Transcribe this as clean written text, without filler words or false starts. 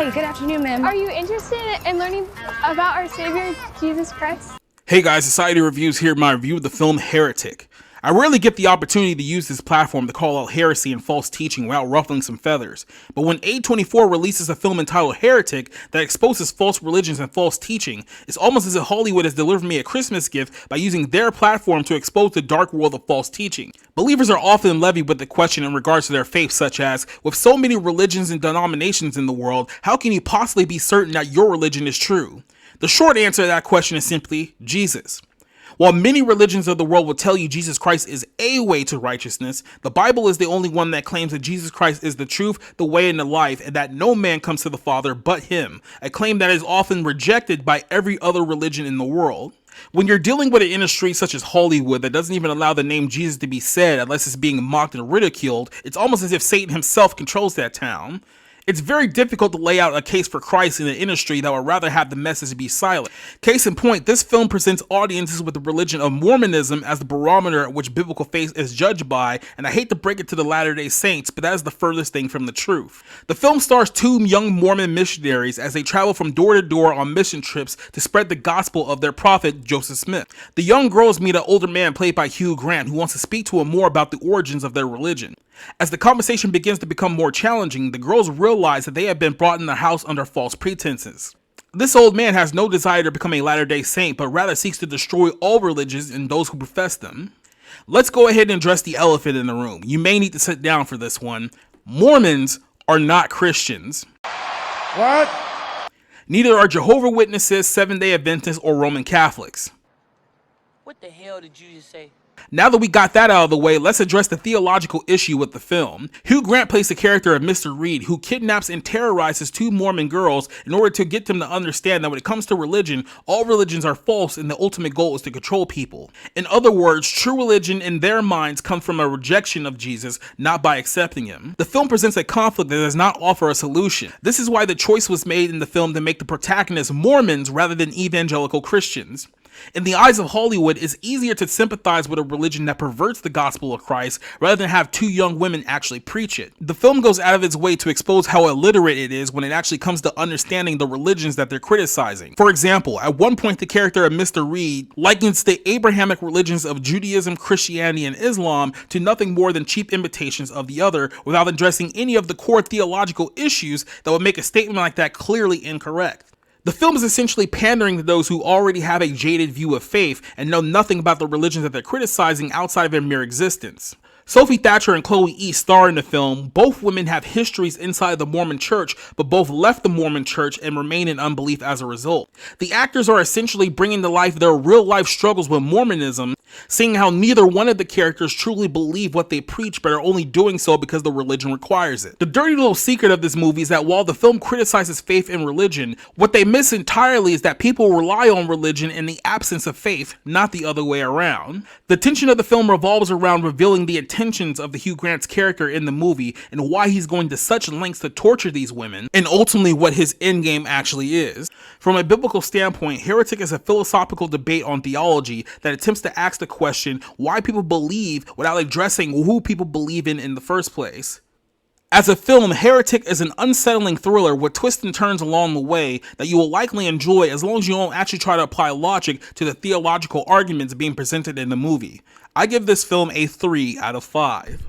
Hi, good afternoon, ma'am. Are you interested in learning about our Savior, Jesus Christ? Hey guys, Society Reviews here, my review of the film Heretic. I rarely get the opportunity to use this platform to call out heresy and false teaching without ruffling some feathers, but when A24 releases a film entitled Heretic that exposes false religions and false teaching, it's almost as if Hollywood has delivered me a Christmas gift by using their platform to expose the dark world of false teaching. Believers are often levied with the question in regards to their faith, such as, with so many religions and denominations in the world, how can you possibly be certain that your religion is true? The short answer to that question is simply Jesus. While many religions of the world will tell you Jesus Christ is a way to righteousness, the Bible is the only one that claims that Jesus Christ is the truth, the way, and the life, and that no man comes to the Father but him, a claim that is often rejected by every other religion in the world. When you're dealing with an industry such as Hollywood that doesn't even allow the name Jesus to be said unless it's being mocked and ridiculed, it's almost as if Satan himself controls that town. It's very difficult to lay out a case for Christ in an industry that would rather have the message be silent. Case in point, this film presents audiences with the religion of Mormonism as the barometer at which biblical faith is judged by, and I hate to break it to the Latter-day Saints, but that is the furthest thing from the truth. The film stars two young Mormon missionaries as they travel from door to door on mission trips to spread the gospel of their prophet, Joseph Smith. The young girls meet an older man played by Hugh Grant who wants to speak to them more about the origins of their religion. As the conversation begins to become more challenging, the girls realize that they have been brought in the house under false pretenses. This old man has no desire to become a Latter-day Saint, but rather seeks to destroy all religions and those who profess them. Let's go ahead and address the elephant in the room. You may need to sit down for this one. Mormons are not Christians. What? Neither are Jehovah's Witnesses, Seventh-day Adventists, or Roman Catholics. What the hell did you just say? Now that we got that out of the way, let's address the theological issue with the film. Hugh Grant plays the character of Mr. Reid, who kidnaps and terrorizes two Mormon girls in order to get them to understand that when it comes to religion, all religions are false and the ultimate goal is to control people. In other words, true religion in their minds comes from a rejection of Jesus, not by accepting him. The film presents a conflict that does not offer a solution. This is why the choice was made in the film to make the protagonists Mormons rather than evangelical Christians. In the eyes of Hollywood, it's easier to sympathize with a religion that perverts the gospel of Christ rather than have two young women actually preach it. The film goes out of its way to expose how illiterate it is when it actually comes to understanding the religions that they're criticizing. For example, at one point the character of Mr. Reid likens the Abrahamic religions of Judaism, Christianity, and Islam to nothing more than cheap imitations of the other without addressing any of the core theological issues that would make a statement like that clearly incorrect. The film is essentially pandering to those who already have a jaded view of faith and know nothing about the religions that they're criticizing outside of their mere existence. Sophie Thatcher and Chloe East star in the film. Both women have histories inside the Mormon church, but both left the Mormon church and remain in unbelief as a result. The actors are essentially bringing to life their real-life struggles with Mormonism, seeing how neither one of the characters truly believe what they preach but are only doing so because the religion requires it. The dirty little secret of this movie is that while the film criticizes faith and religion, what they miss entirely is that people rely on religion in the absence of faith, not the other way around. The tension of the film revolves around revealing the intentions of the Hugh Grant's character in the movie and why he's going to such lengths to torture these women, and ultimately what his endgame actually is. From a biblical standpoint, Heretic is a philosophical debate on theology that attempts to ask the question why people believe without addressing who people believe in the first place. As a film, Heretic is an unsettling thriller with twists and turns along the way that you will likely enjoy as long as you don't actually try to apply logic to the theological arguments being presented in the movie. I give this film a 3 out of 5.